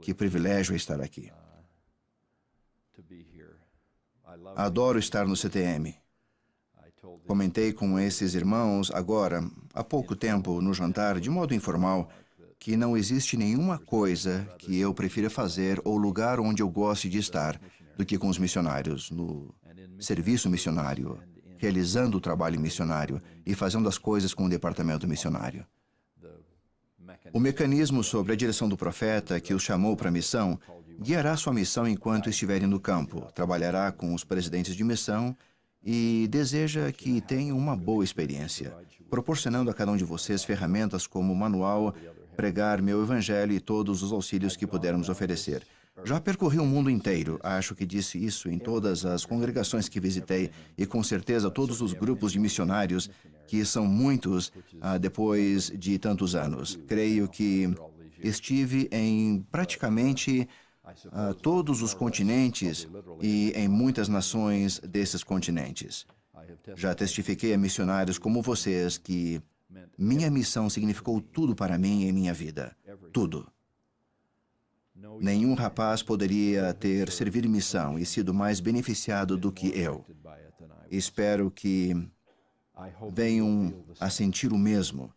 Que privilégio é estar aqui. Adoro estar no CTM. Comentei com esses irmãos agora, há pouco tempo, no jantar, de modo informal, que não existe nenhuma coisa que eu prefira fazer ou lugar onde eu goste de estar do que com os missionários, no serviço missionário, realizando o trabalho missionário e fazendo as coisas com o departamento missionário. O mecanismo sobre a direção do profeta que os chamou para a missão guiará sua missão enquanto estiverem no campo, trabalhará com os presidentes de missão e deseja que tenham uma boa experiência, proporcionando a cada um de vocês ferramentas como o manual, pregar meu evangelho e todos os auxílios que pudermos oferecer. Já percorri o mundo inteiro, acho que disse isso em todas as congregações que visitei e com certeza todos os grupos de missionários, que são muitos depois de tantos anos. Creio que estive em praticamente todos os continentes e em muitas nações desses continentes. Já testifiquei a missionários como vocês que minha missão significou tudo para mim em minha vida. Tudo. Nenhum rapaz poderia ter servido em missão e sido mais beneficiado do que eu. Espero que venham a sentir o mesmo.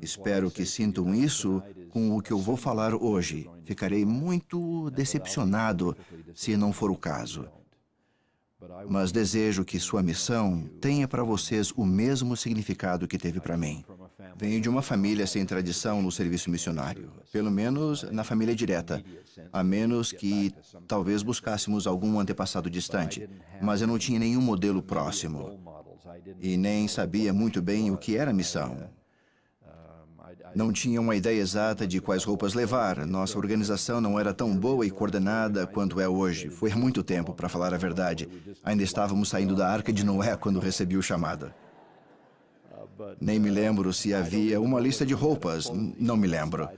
Espero que sintam isso com o que eu vou falar hoje. Ficarei muito decepcionado se não for o caso. Mas desejo que sua missão tenha para vocês o mesmo significado que teve para mim. Venho de uma família sem tradição no serviço missionário, pelo menos na família direta, a menos que talvez buscássemos algum antepassado distante, mas eu não tinha nenhum modelo próximo e nem sabia muito bem o que era missão. Não tinha uma ideia exata de quais roupas levar. Nossa organização não era tão boa e coordenada quanto é hoje. Foi há muito tempo, para falar a verdade. Ainda estávamos saindo da Arca de Noé quando recebi o chamado. Nem me lembro se havia uma lista de roupas, não me lembro.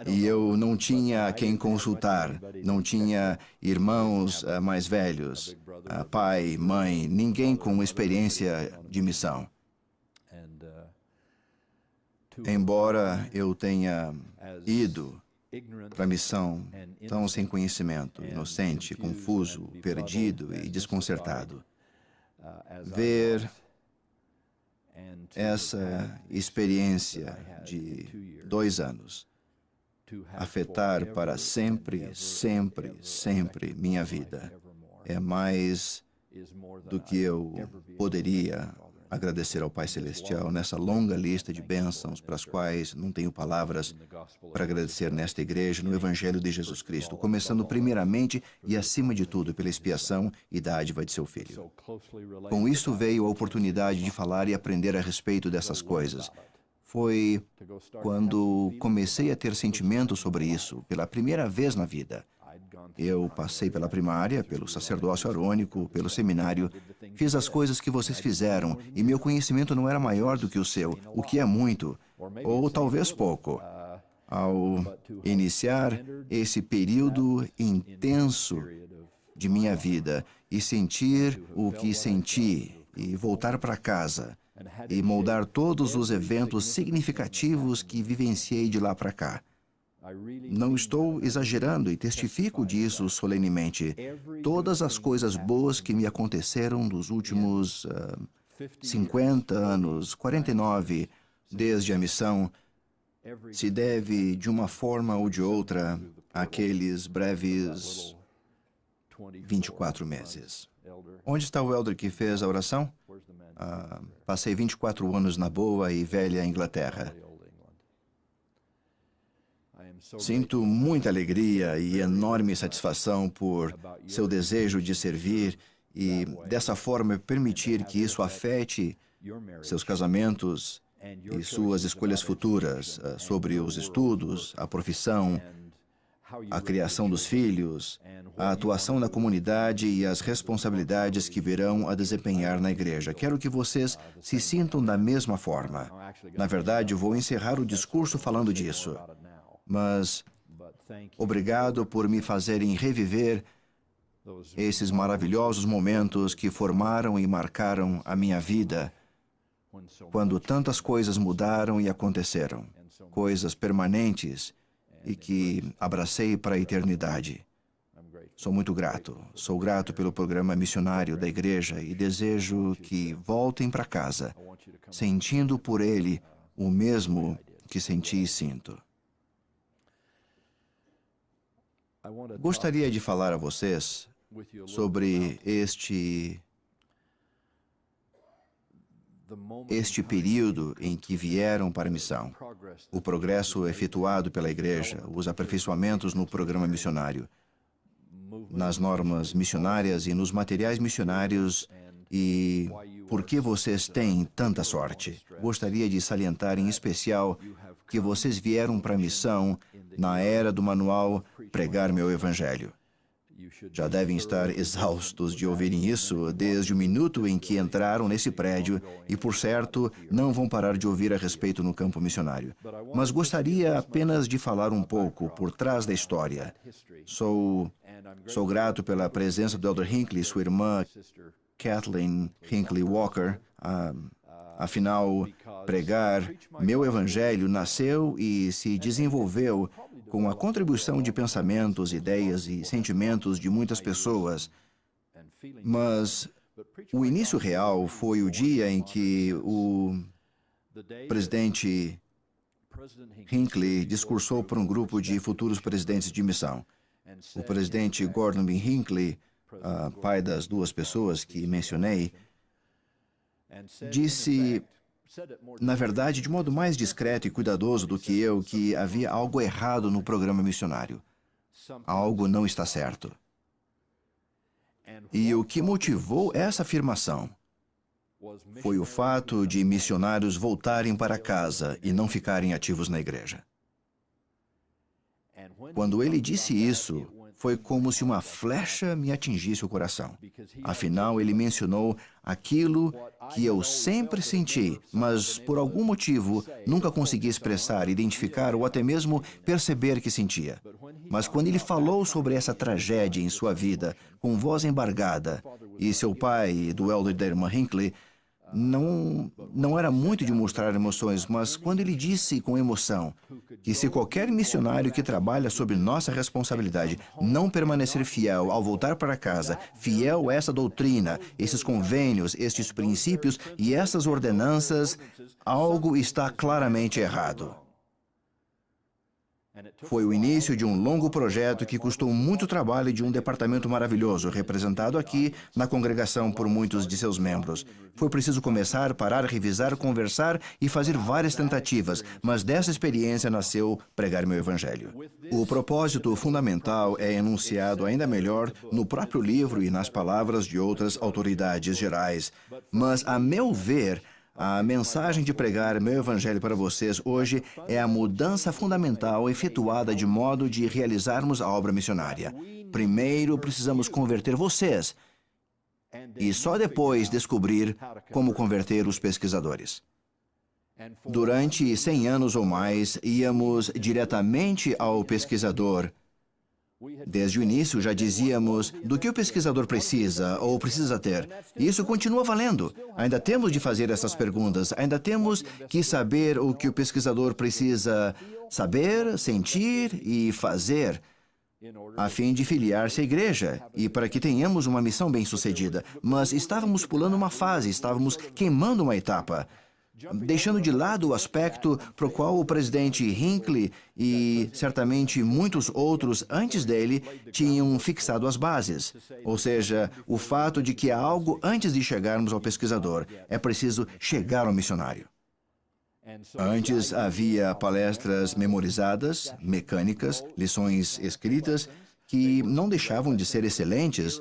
E eu não tinha a quem consultar, não tinha irmãos mais velhos, pai, mãe, ninguém com experiência de missão. Embora eu tenha ido para a missão tão sem conhecimento, inocente, confuso, perdido e desconcertado, ver essa experiência de 2 anos afetar para sempre, sempre, sempre minha vida é mais do que eu poderia agradecer ao Pai Celestial nessa longa lista de bênçãos para as quais não tenho palavras para agradecer nesta igreja, no Evangelho de Jesus Cristo, começando primeiramente e acima de tudo pela expiação e dádiva de seu Filho. Com isso veio a oportunidade de falar e aprender a respeito dessas coisas. Foi quando comecei a ter sentimento sobre isso pela primeira vez na vida. Eu passei pela primária, pelo sacerdócio arônico, pelo seminário, fiz as coisas que vocês fizeram e meu conhecimento não era maior do que o seu, o que é muito, ou talvez pouco. Ao iniciar esse período intenso de minha vida e sentir o que senti e voltar para casa e moldar todos os eventos significativos que vivenciei de lá para cá. Não estou exagerando e testifico disso solenemente. Todas as coisas boas que me aconteceram nos últimos 50 anos, 49, desde a missão, se deve, de uma forma ou de outra, àqueles breves 24 meses. Onde está o elder que fez a oração? Passei 24 anos na boa e velha Inglaterra. Sinto muita alegria e enorme satisfação por seu desejo de servir e, dessa forma, permitir que isso afete seus casamentos e suas escolhas futuras sobre os estudos, a profissão, a criação dos filhos, a atuação na comunidade e as responsabilidades que virão a desempenhar na igreja. Quero que vocês se sintam da mesma forma. Na verdade, vou encerrar o discurso falando disso. Mas obrigado por me fazerem reviver esses maravilhosos momentos que formaram e marcaram a minha vida, quando tantas coisas mudaram e aconteceram, coisas permanentes e que abracei para a eternidade. Sou muito grato. Sou grato pelo programa missionário da igreja e desejo que voltem para casa, sentindo por ele o mesmo que senti e sinto. Gostaria de falar a vocês sobre este período em que vieram para a missão, o progresso efetuado pela igreja, os aperfeiçoamentos no programa missionário, nas normas missionárias e nos materiais missionários e por que vocês têm tanta sorte. Gostaria de salientar em especial que vocês vieram para a missão na era do manual Pregar Meu Evangelho. Já devem estar exaustos de ouvirem isso desde o minuto em que entraram nesse prédio e, por certo, não vão parar de ouvir a respeito no campo missionário. Mas gostaria apenas de falar um pouco por trás da história. Sou grato pela presença do Elder Hinckley e sua irmã Kathleen Hinckley Walker. Afinal, Pregar Meu Evangelho nasceu e se desenvolveu com a contribuição de pensamentos, ideias e sentimentos de muitas pessoas. Mas o início real foi o dia em que o presidente Hinckley discursou para um grupo de futuros presidentes de missão. O presidente Gordon B. Hinckley, pai das duas pessoas que mencionei, disse, na verdade, de modo mais discreto e cuidadoso do que eu, que havia algo errado no programa missionário. Algo não está certo. E o que motivou essa afirmação foi o fato de missionários voltarem para casa e não ficarem ativos na igreja. Quando ele disse isso, foi como se uma flecha me atingisse o coração. Afinal, ele mencionou aquilo que eu sempre senti, mas por algum motivo nunca consegui expressar, identificar ou até mesmo perceber que sentia. Mas quando ele falou sobre essa tragédia em sua vida, com voz embargada, e seu pai e do elder da irmã Hinckley, não era muito de mostrar emoções, mas quando ele disse com emoção que se qualquer missionário que trabalha sob nossa responsabilidade não permanecer fiel ao voltar para casa, fiel a essa doutrina, esses convênios, estes princípios e essas ordenanças, algo está claramente errado. Foi o início de um longo projeto que custou muito trabalho e de um departamento maravilhoso, representado aqui na congregação por muitos de seus membros. Foi preciso começar, parar, revisar, conversar e fazer várias tentativas, mas dessa experiência nasceu Pregar Meu Evangelho. O propósito fundamental é enunciado ainda melhor no próprio livro e nas palavras de outras autoridades gerais. Mas, a meu ver, a mensagem de Pregar Meu Evangelho para vocês hoje é a mudança fundamental efetuada de modo de realizarmos a obra missionária. Primeiro, precisamos converter vocês e só depois descobrir como converter os pesquisadores. Durante 100 anos ou mais, íamos diretamente ao pesquisador. Desde o início já dizíamos do que o pesquisador precisa ou precisa ter. E isso continua valendo. Ainda temos de fazer essas perguntas. Ainda temos que saber o que o pesquisador precisa saber, sentir e fazer, a fim de filiar-se à igreja e para que tenhamos uma missão bem-sucedida. Mas estávamos pulando uma fase, estávamos queimando uma etapa, deixando de lado o aspecto para o qual o presidente Hinckley e certamente muitos outros antes dele tinham fixado as bases. Ou seja, o fato de que há algo antes de chegarmos ao pesquisador. É preciso chegar ao missionário. Antes havia palestras memorizadas, mecânicas, lições escritas, que não deixavam de ser excelentes.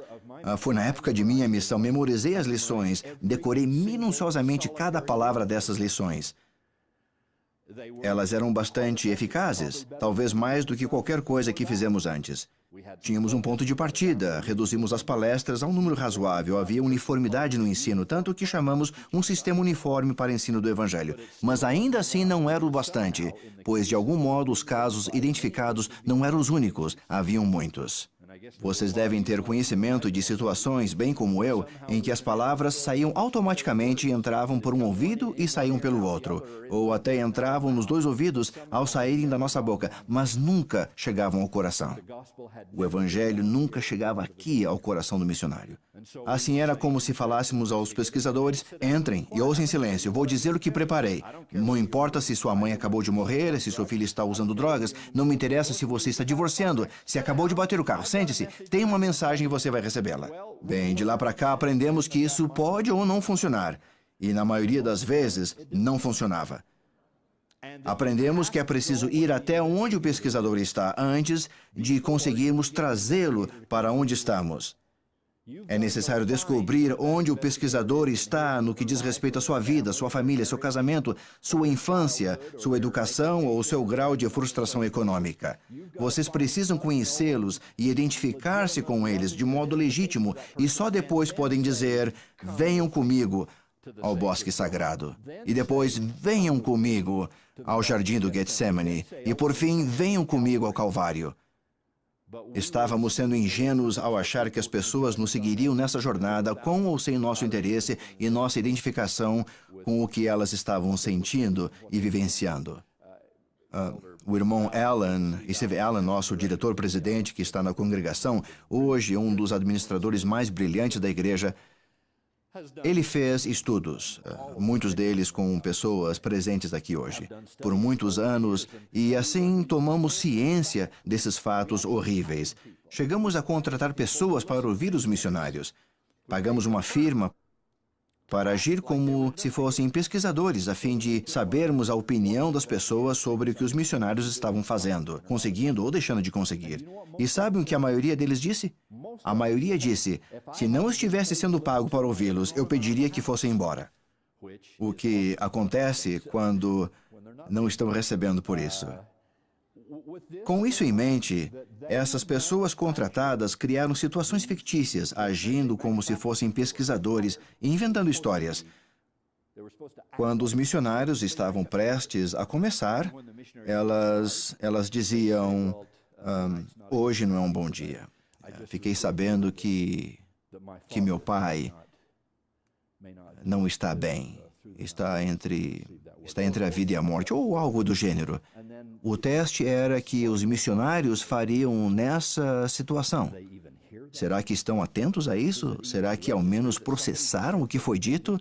Foi na época de minha missão, memorizei as lições, decorei minuciosamente cada palavra dessas lições. Elas eram bastante eficazes, talvez mais do que qualquer coisa que fizemos antes. Tínhamos um ponto de partida, reduzimos as palestras a um número razoável, havia uniformidade no ensino, tanto que chamamos um sistema uniforme para ensino do Evangelho. Mas ainda assim não era o bastante, pois de algum modo os casos identificados não eram os únicos, haviam muitos. Vocês devem ter conhecimento de situações, bem como eu, em que as palavras saíam automaticamente e entravam por um ouvido e saíam pelo outro, ou até entravam nos dois ouvidos ao saírem da nossa boca, mas nunca chegavam ao coração. O Evangelho nunca chegava aqui ao coração do missionário. Assim era como se falássemos aos pesquisadores: entrem e ouçam em silêncio, vou dizer o que preparei. Não importa se sua mãe acabou de morrer, se seu filho está usando drogas, não me interessa se você está divorciando, se acabou de bater o carro, sente-se, tem uma mensagem e você vai recebê-la. Bem, de lá para cá aprendemos que isso pode ou não funcionar, e na maioria das vezes não funcionava. Aprendemos que é preciso ir até onde o pesquisador está antes de conseguirmos trazê-lo para onde estamos. É necessário descobrir onde o pesquisador está no que diz respeito à sua vida, sua família, seu casamento, sua infância, sua educação ou seu grau de frustração econômica. Vocês precisam conhecê-los e identificar-se com eles de modo legítimo e só depois podem dizer: venham comigo ao bosque sagrado. E depois, venham comigo ao jardim do Getsemane. E por fim, venham comigo ao Calvário. Estávamos sendo ingênuos ao achar que as pessoas nos seguiriam nessa jornada com ou sem nosso interesse e nossa identificação com o que elas estavam sentindo e vivenciando. O irmão Steve Allen, nosso diretor-presidente que está na congregação, hoje um dos administradores mais brilhantes da igreja, ele fez estudos, muitos deles com pessoas presentes aqui hoje, por muitos anos, e assim tomamos ciência desses fatos horríveis. Chegamos a contratar pessoas para ouvir os missionários. Pagamos uma firma para agir como se fossem pesquisadores, a fim de sabermos a opinião das pessoas sobre o que os missionários estavam fazendo, conseguindo ou deixando de conseguir. E sabem o que a maioria deles disse? A maioria disse: se não estivesse sendo pago para ouvi-los, eu pediria que fossem embora. O que acontece quando não estão recebendo por isso. Com isso em mente, essas pessoas contratadas criaram situações fictícias, agindo como se fossem pesquisadores e inventando histórias. Quando os missionários estavam prestes a começar, elas diziam: hoje não é um bom dia. Fiquei sabendo que meu pai não está bem. Está entre a vida e a morte, ou algo do gênero. O teste era que os missionários fariam nessa situação. Será que estão atentos a isso? Será que ao menos processaram o que foi dito?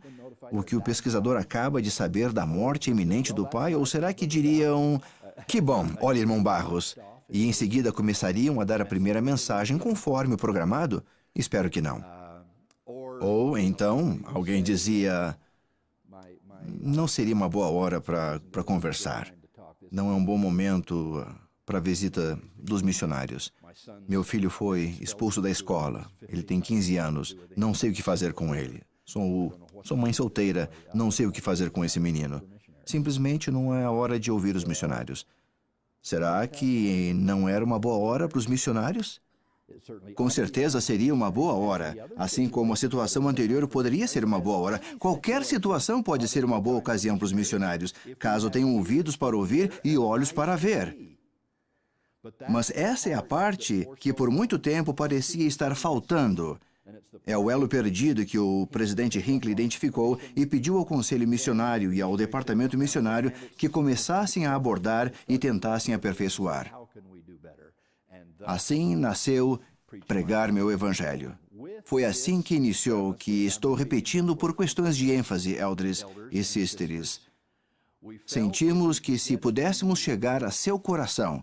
O que o pesquisador acaba de saber da morte iminente do pai? Ou será que diriam: que bom, olha, irmão Barros, e em seguida começariam a dar a primeira mensagem conforme o programado? Espero que não. Ou então alguém dizia: não seria uma boa hora para conversar. Não é um bom momento para a visita dos missionários. Meu filho foi expulso da escola. Ele tem 15 anos. Não sei o que fazer com ele. Sou mãe solteira. Não sei o que fazer com esse menino. Simplesmente não é a hora de ouvir os missionários. Será que não era uma boa hora para os missionários? Com certeza seria uma boa hora, assim como a situação anterior poderia ser uma boa hora. Qualquer situação pode ser uma boa ocasião para os missionários, caso tenham ouvidos para ouvir e olhos para ver. Mas essa é a parte que por muito tempo parecia estar faltando. É o elo perdido que o presidente Hinckley identificou e pediu ao Conselho Missionário e ao Departamento Missionário que começassem a abordar e tentassem aperfeiçoar. Assim nasceu Pregar Meu Evangelho. Foi assim que iniciou, que estou repetindo por questões de ênfase, elders e sisters. Sentimos que se pudéssemos chegar a seu coração,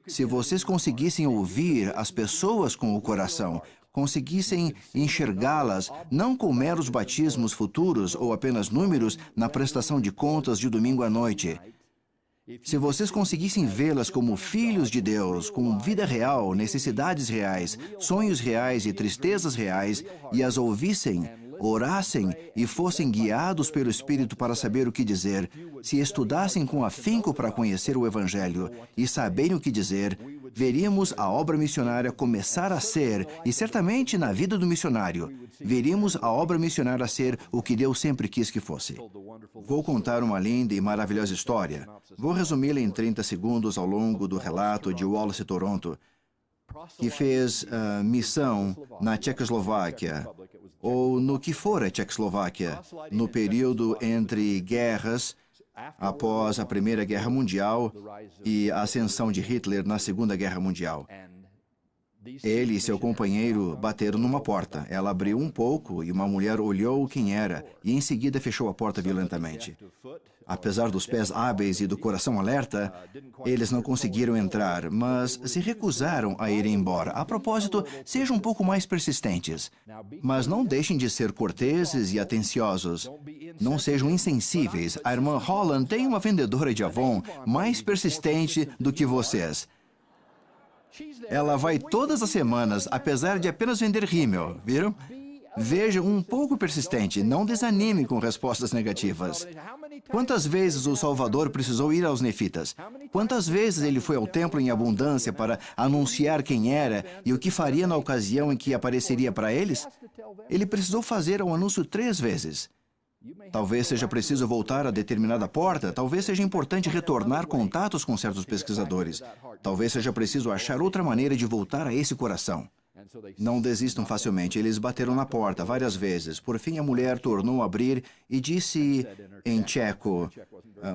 se vocês conseguissem ouvir as pessoas com o coração, conseguissem enxergá-las não com meros batismos futuros ou apenas números na prestação de contas de domingo à noite, se vocês conseguissem vê-las como filhos de Deus, com vida real, necessidades reais, sonhos reais e tristezas reais, e as ouvissem, orassem e fossem guiados pelo Espírito para saber o que dizer, se estudassem com afinco para conhecer o Evangelho e saberem o que dizer, veríamos a obra missionária começar a ser, e certamente na vida do missionário, veríamos a obra missionária ser o que Deus sempre quis que fosse. Vou contar uma linda e maravilhosa história. Vou resumi-la em 30 segundos ao longo do relato de Wallace Toronto. que fez missão na Tchecoslováquia, ou no que for a Tchecoslováquia, no período entre guerras, após a Primeira Guerra Mundial e a ascensão de Hitler na Segunda Guerra Mundial. Ele e seu companheiro bateram numa porta. Ela abriu um pouco e uma mulher olhou quem era e em seguida fechou a porta violentamente. Apesar dos pés hábeis e do coração alerta, eles não conseguiram entrar, mas se recusaram a ir embora. A propósito, sejam um pouco mais persistentes, mas não deixem de ser corteses e atenciosos. Não sejam insensíveis. A irmã Holland tem uma vendedora de Avon mais persistente do que vocês. Ela vai todas as semanas, apesar de apenas vender rímel, viram? Veja um pouco persistente, não desanime com respostas negativas. Quantas vezes o Salvador precisou ir aos nefitas? Quantas vezes ele foi ao templo em abundância para anunciar quem era e o que faria na ocasião em que apareceria para eles? Ele precisou fazer o anúncio 3 vezes. Talvez seja preciso voltar a determinada porta, talvez seja importante retornar contatos com certos pesquisadores. Talvez seja preciso achar outra maneira de voltar a esse coração. Não desistam facilmente. Eles bateram na porta várias vezes. Por fim, a mulher tornou a abrir e disse em tcheco,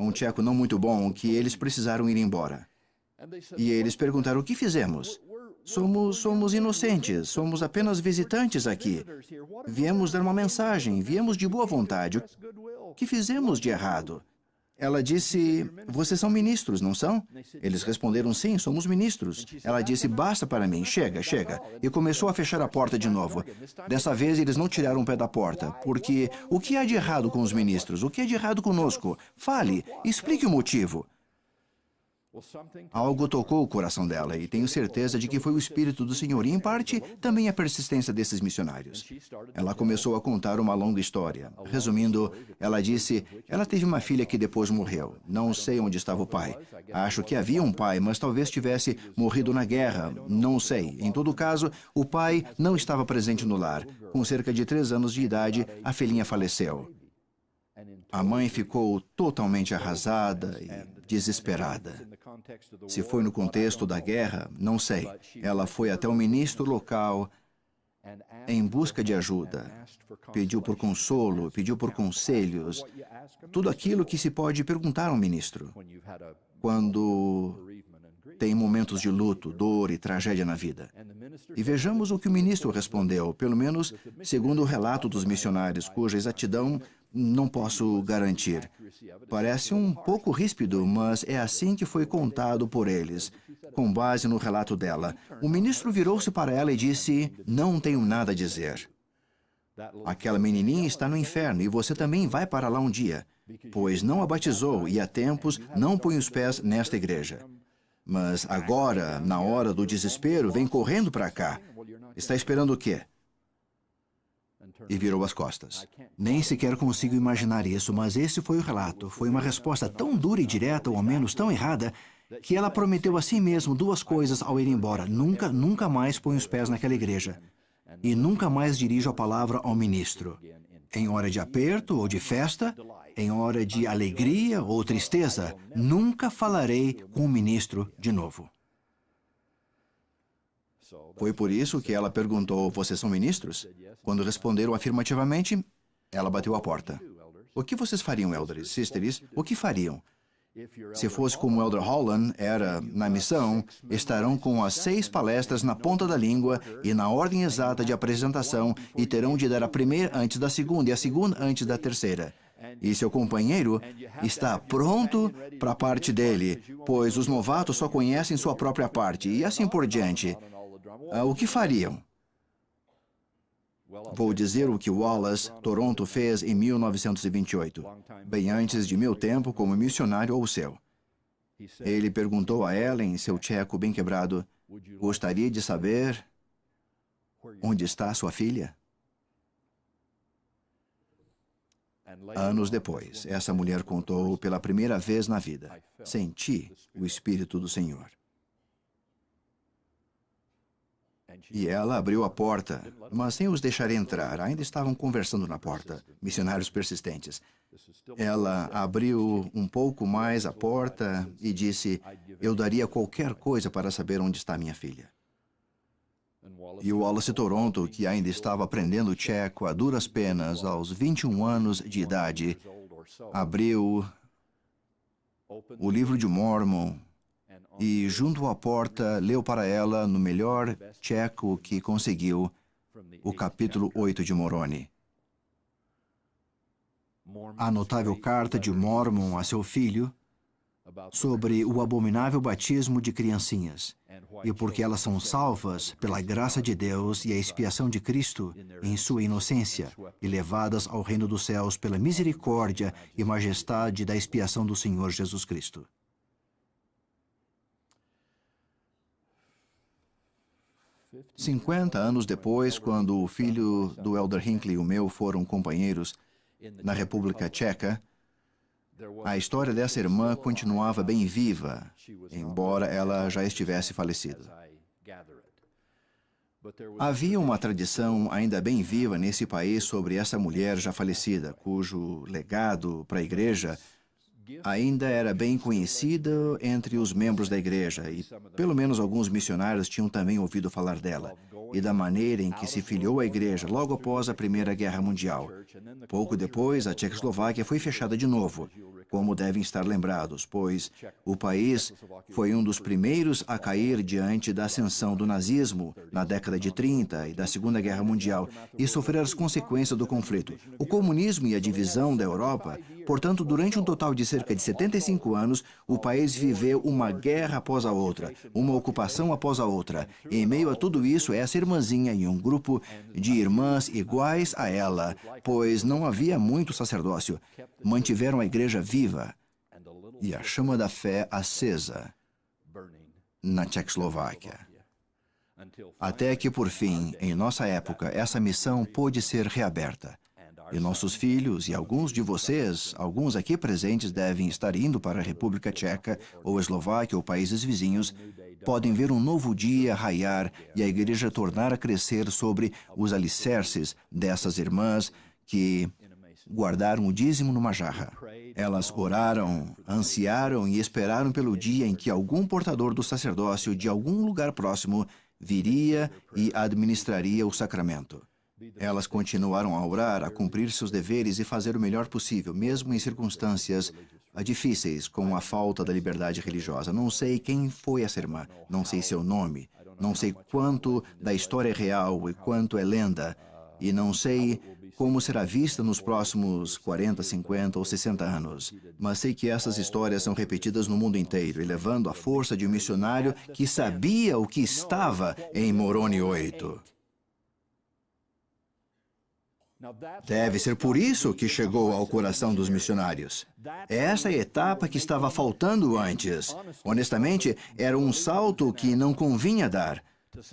um tcheco não muito bom, que eles precisaram ir embora. E eles perguntaram: o que fizemos? Somos inocentes, somos apenas visitantes aqui. Viemos dar uma mensagem, viemos de boa vontade. O que fizemos de errado? Ela disse: vocês são ministros, não são? Eles responderam: sim, somos ministros. Ela disse: basta para mim, chega, chega. E começou a fechar a porta de novo. Dessa vez eles não tiraram o pé da porta, porque o que há de errado com os ministros? O que há de errado conosco? Fale, explique o motivo. Algo tocou o coração dela e tenho certeza de que foi o Espírito do Senhor e, em parte, também a persistência desses missionários. Ela começou a contar uma longa história. Resumindo, ela disse: ela teve uma filha que depois morreu. Não sei onde estava o pai. Acho que havia um pai, mas talvez tivesse morrido na guerra. Não sei. Em todo caso, o pai não estava presente no lar. Com cerca de 3 anos de idade, a filhinha faleceu. A mãe ficou totalmente arrasada e desesperada. Se foi no contexto da guerra, não sei. Ela foi até o ministro local em busca de ajuda. Pediu por consolo, pediu por conselhos. Tudo aquilo que se pode perguntar a um ministro quando tem momentos de luto, dor e tragédia na vida. E vejamos o que o ministro respondeu, pelo menos segundo o relato dos missionários, cuja exatidão não posso garantir. Parece um pouco ríspido, mas é assim que foi contado por eles, com base no relato dela. O ministro virou-se para ela e disse: não tenho nada a dizer. Aquela menininha está no inferno e você também vai para lá um dia, pois não a batizou e há tempos não põe os pés nesta igreja. Mas agora, na hora do desespero, vem correndo para cá. Está esperando o quê? E virou as costas. Nem sequer consigo imaginar isso, mas esse foi o relato. Foi uma resposta tão dura e direta, ou ao menos tão errada, que ela prometeu a si mesma 2 coisas ao ir embora. Nunca mais põe os pés naquela igreja. E nunca mais dirijo a palavra ao ministro. Em hora de aperto ou de festa, em hora de alegria ou tristeza, nunca falarei com o ministro de novo. Foi por isso que ela perguntou: vocês são ministros? Quando responderam afirmativamente, ela bateu a porta. O que vocês fariam, elders, sisters? O que fariam? Se fosse como o Elder Holland era na missão, estarão com as 6 palestras na ponta da língua e na ordem exata de apresentação e terão de dar a primeira antes da segunda e a segunda antes da terceira. E seu companheiro está pronto para a parte dele, pois os novatos só conhecem sua própria parte e assim por diante. O que fariam? Vou dizer o que Wallace Toronto fez em 1928, bem antes de meu tempo como missionário ou seu. Ele perguntou a ela, em seu tcheco bem quebrado: gostaria de saber onde está sua filha? Anos depois, essa mulher contou pela primeira vez na vida: senti o Espírito do Senhor. E ela abriu a porta, mas sem os deixar entrar. Ainda estavam conversando na porta, missionários persistentes. Ela abriu um pouco mais a porta e disse: eu daria qualquer coisa para saber onde está minha filha. E o Wallace Toronto, que ainda estava aprendendo tcheco a duras penas aos 21 anos de idade, abriu o livro de Mormon e, junto à porta, leu para ela, no melhor tcheco que conseguiu, o capítulo 8 de Moroni. A notável carta de Mormon a seu filho sobre o abominável batismo de criancinhas e porque elas são salvas pela graça de Deus e a expiação de Cristo em sua inocência e levadas ao reino dos céus pela misericórdia e majestade da expiação do Senhor Jesus Cristo. "50 anos depois, quando o filho do Elder Hinckley e o meu foram companheiros na República Tcheca, a história dessa irmã continuava bem viva, embora ela já estivesse falecida. Havia uma tradição ainda bem viva nesse país sobre essa mulher já falecida, cujo legado para a igreja ainda era bem conhecido entre os membros da igreja, e pelo menos alguns missionários tinham também ouvido falar dela, e da maneira em que se filiou à igreja logo após a Primeira Guerra Mundial. Pouco depois, a Tchecoslováquia foi fechada de novo, como devem estar lembrados, pois o país foi um dos primeiros a cair diante da ascensão do nazismo na década de 30 e da Segunda Guerra Mundial e sofrer as consequências do conflito. O comunismo e a divisão da Europa, portanto, durante um total de cerca de 75 anos, o país viveu uma guerra após a outra, uma ocupação após a outra. Em meio a tudo isso, essa irmãzinha e um grupo de irmãs iguais a ela, pois não havia muito sacerdócio, mantiveram a igreja viva e a chama da fé acesa na Tchecoslováquia. Até que, por fim, em nossa época, essa missão pôde ser reaberta. E nossos filhos e alguns de vocês, alguns aqui presentes, devem estar indo para a República Tcheca ou Eslováquia ou países vizinhos, podem ver um novo dia raiar e a igreja tornar a crescer sobre os alicerces dessas irmãs que guardaram o dízimo numa jarra. Elas oraram, ansiaram e esperaram pelo dia em que algum portador do sacerdócio de algum lugar próximo viria e administraria o sacramento. Elas continuaram a orar, a cumprir seus deveres e fazer o melhor possível, mesmo em circunstâncias difíceis, com a falta da liberdade religiosa. Não sei quem foi essa irmã, não sei seu nome, não sei quanto da história é real e quanto é lenda, e não sei como será vista nos próximos 40, 50 ou 60 anos. Mas sei que essas histórias são repetidas no mundo inteiro, elevando a força de um missionário que sabia o que estava em Moroni 8. Deve ser por isso que chegou ao coração dos missionários. Essa é a etapa que estava faltando antes. Honestamente, era um salto que não convinha dar,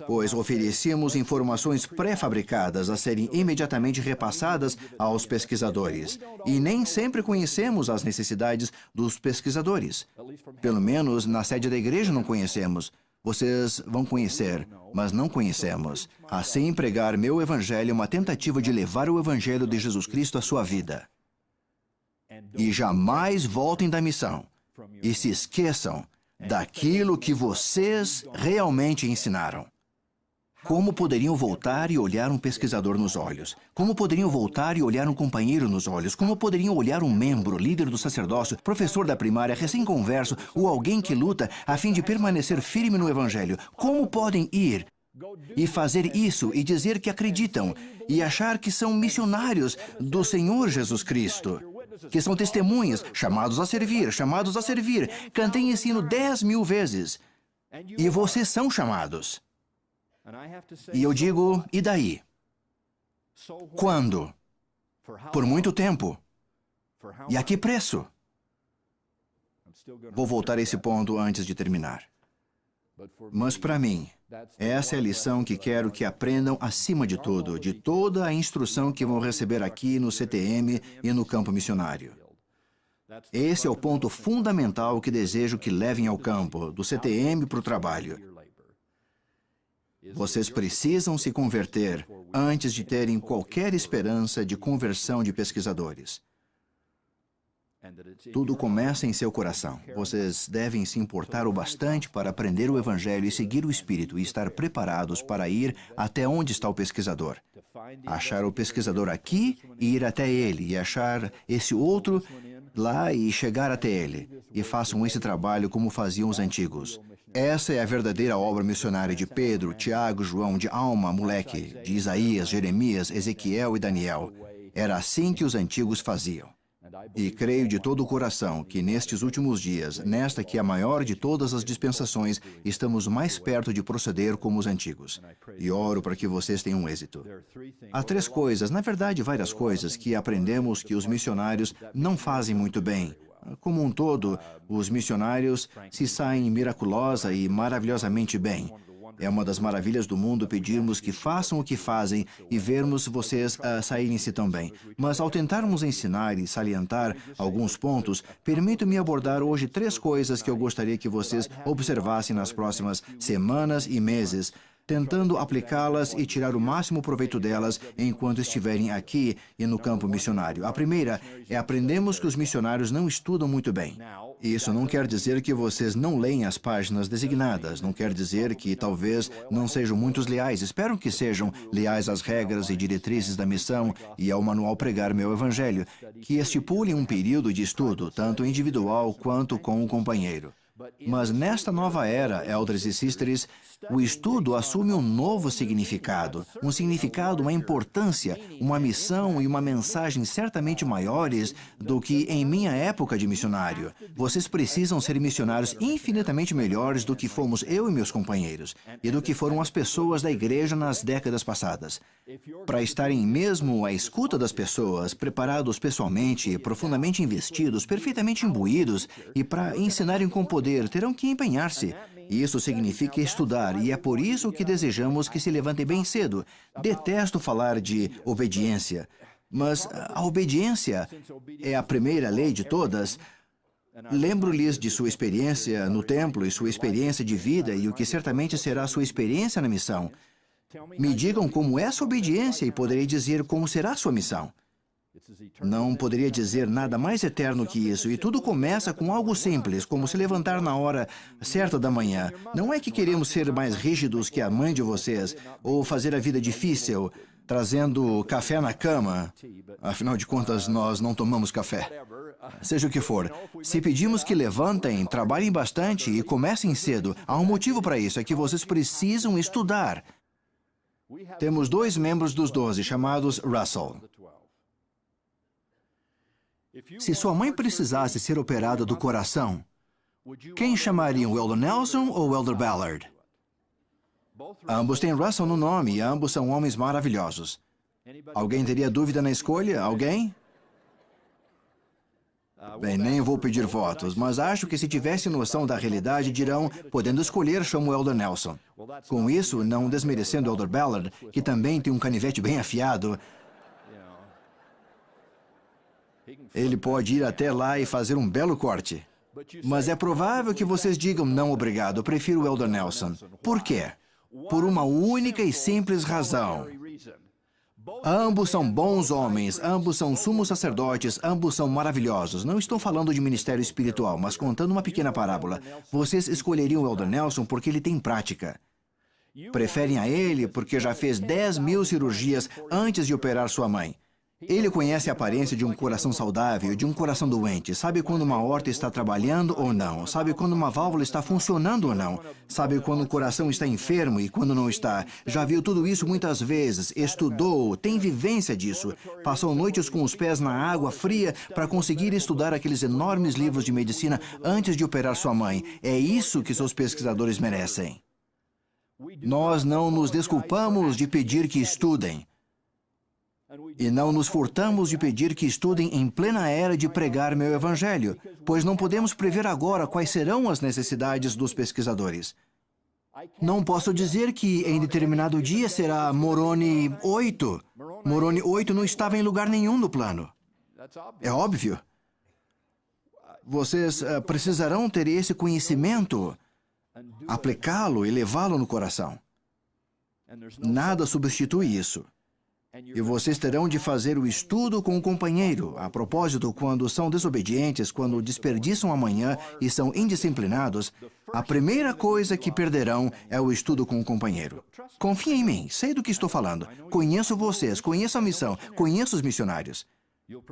pois oferecíamos informações pré-fabricadas a serem imediatamente repassadas aos pesquisadores. E nem sempre conhecemos as necessidades dos pesquisadores. Pelo menos na sede da igreja não conhecemos. Vocês vão conhecer, mas não conhecemos. Assim, pregar meu evangelho é uma tentativa de levar o evangelho de Jesus Cristo à sua vida. E jamais voltem da missão. E se esqueçam daquilo que vocês realmente ensinaram. Como poderiam voltar e olhar um pesquisador nos olhos? Como poderiam voltar e olhar um companheiro nos olhos? Como poderiam olhar um membro, líder do sacerdócio, professor da primária, recém-converso ou alguém que luta a fim de permanecer firme no Evangelho? Como podem ir e fazer isso e dizer que acreditam e achar que são missionários do Senhor Jesus Cristo? Que são testemunhas, chamados a servir, chamados a servir. Cantei esse hino 10.000 vezes. E vocês são chamados. E eu digo, e daí? Quando? Por muito tempo. E a que preço? Vou voltar a esse ponto antes de terminar. Mas para mim, essa é a lição que quero que aprendam acima de tudo, de toda a instrução que vão receber aqui no CTM e no campo missionário. Esse é o ponto fundamental que desejo que levem ao campo, do CTM para o trabalho. Vocês precisam se converter antes de terem qualquer esperança de conversão de pesquisadores. Tudo começa em seu coração. Vocês devem se importar o bastante para aprender o Evangelho e seguir o Espírito e estar preparados para ir até onde está o pesquisador. Achar o pesquisador aqui e ir até ele, e achar esse outro lá e chegar até ele. E façam esse trabalho como faziam os antigos. Essa é a verdadeira obra missionária de Pedro, Tiago, João, de Alma, Moleque, de Isaías, Jeremias, Ezequiel e Daniel. Era assim que os antigos faziam. E creio de todo o coração que nestes últimos dias, nesta que é a maior de todas as dispensações, estamos mais perto de proceder como os antigos. E oro para que vocês tenham êxito. Há 3 coisas, na verdade várias coisas, que aprendemos que os missionários não fazem muito bem. Como um todo, os missionários se saem miraculosa e maravilhosamente bem. É uma das maravilhas do mundo pedirmos que façam o que fazem e vermos vocês saírem-se tão bem. Mas ao tentarmos ensinar e salientar alguns pontos, permito-me abordar hoje 3 coisas que eu gostaria que vocês observassem nas próximas semanas e meses, tentando aplicá-las e tirar o máximo proveito delas enquanto estiverem aqui e no campo missionário. A primeira é aprendemos que os missionários não estudam muito bem. Isso não quer dizer que vocês não leem as páginas designadas, não quer dizer que talvez não sejam muitos leais. Espero que sejam leais às regras e diretrizes da missão e ao manual Pregar Meu Evangelho, que estipulem um período de estudo, tanto individual quanto com o companheiro. Mas nesta nova era, elders e sisters, o estudo assume um novo significado, uma importância, uma missão e uma mensagem certamente maiores do que em minha época de missionário. Vocês precisam ser missionários infinitamente melhores do que fomos eu e meus companheiros, e do que foram as pessoas da igreja nas décadas passadas. Para estarem mesmo à escuta das pessoas, preparados pessoalmente, profundamente investidos, perfeitamente imbuídos, e para ensinarem com poder, terão que empenhar-se. Isso significa estudar, e é por isso que desejamos que se levantem bem cedo. Detesto falar de obediência, mas a obediência é a primeira lei de todas. Lembro-lhes de sua experiência no templo e sua experiência de vida e o que certamente será sua experiência na missão. Me digam como é sua obediência e poderei dizer como será sua missão. Não poderia dizer nada mais eterno que isso, e tudo começa com algo simples, como se levantar na hora certa da manhã. Não é que queremos ser mais rígidos que a mãe de vocês, ou fazer a vida difícil, trazendo café na cama. Afinal de contas, nós não tomamos café. Seja o que for, se pedimos que levantem, trabalhem bastante e comecem cedo, há um motivo para isso, é que vocês precisam estudar. Temos 2 membros dos 12, chamados Russell. Se sua mãe precisasse ser operada do coração, quem chamariam, o Elder Nelson ou o Elder Ballard? Ambos têm Russell no nome e ambos são homens maravilhosos. Alguém teria dúvida na escolha? Alguém? Bem, nem vou pedir votos, mas acho que se tivesse noção da realidade, dirão, podendo escolher, chamo o Elder Nelson. Com isso, não desmerecendo o Elder Ballard, que também tem um canivete bem afiado, ele pode ir até lá e fazer um belo corte. Mas é provável que vocês digam, não, obrigado, prefiro o Elder Nelson. Por quê? Por uma única e simples razão. Ambos são bons homens, ambos são sumos sacerdotes, ambos são maravilhosos. Não estou falando de ministério espiritual, mas contando uma pequena parábola. Vocês escolheriam o Elder Nelson porque ele tem prática. Preferem a ele porque já fez 10.000 cirurgias antes de operar sua mãe. Ele conhece a aparência de um coração saudável e de um coração doente. Sabe quando uma aorta está trabalhando ou não. Sabe quando uma válvula está funcionando ou não. Sabe quando o coração está enfermo e quando não está. Já viu tudo isso muitas vezes. Estudou, tem vivência disso. Passou noites com os pés na água fria para conseguir estudar aqueles enormes livros de medicina antes de operar sua mãe. É isso que seus pesquisadores merecem. Nós não nos desculpamos de pedir que estudem. E não nos furtamos de pedir que estudem em plena era de pregar meu evangelho, pois não podemos prever agora quais serão as necessidades dos pesquisadores. Não posso dizer que em determinado dia será Moroni 8. Moroni 8 não estava em lugar nenhum no plano. É óbvio. Vocês precisarão ter esse conhecimento, aplicá-lo e levá-lo no coração. Nada substitui isso. E vocês terão de fazer o estudo com o companheiro. A propósito, quando são desobedientes, quando desperdiçam a manhã e são indisciplinados, a primeira coisa que perderão é o estudo com o companheiro. Confia em mim, sei do que estou falando. Conheço vocês, conheço a missão, conheço os missionários.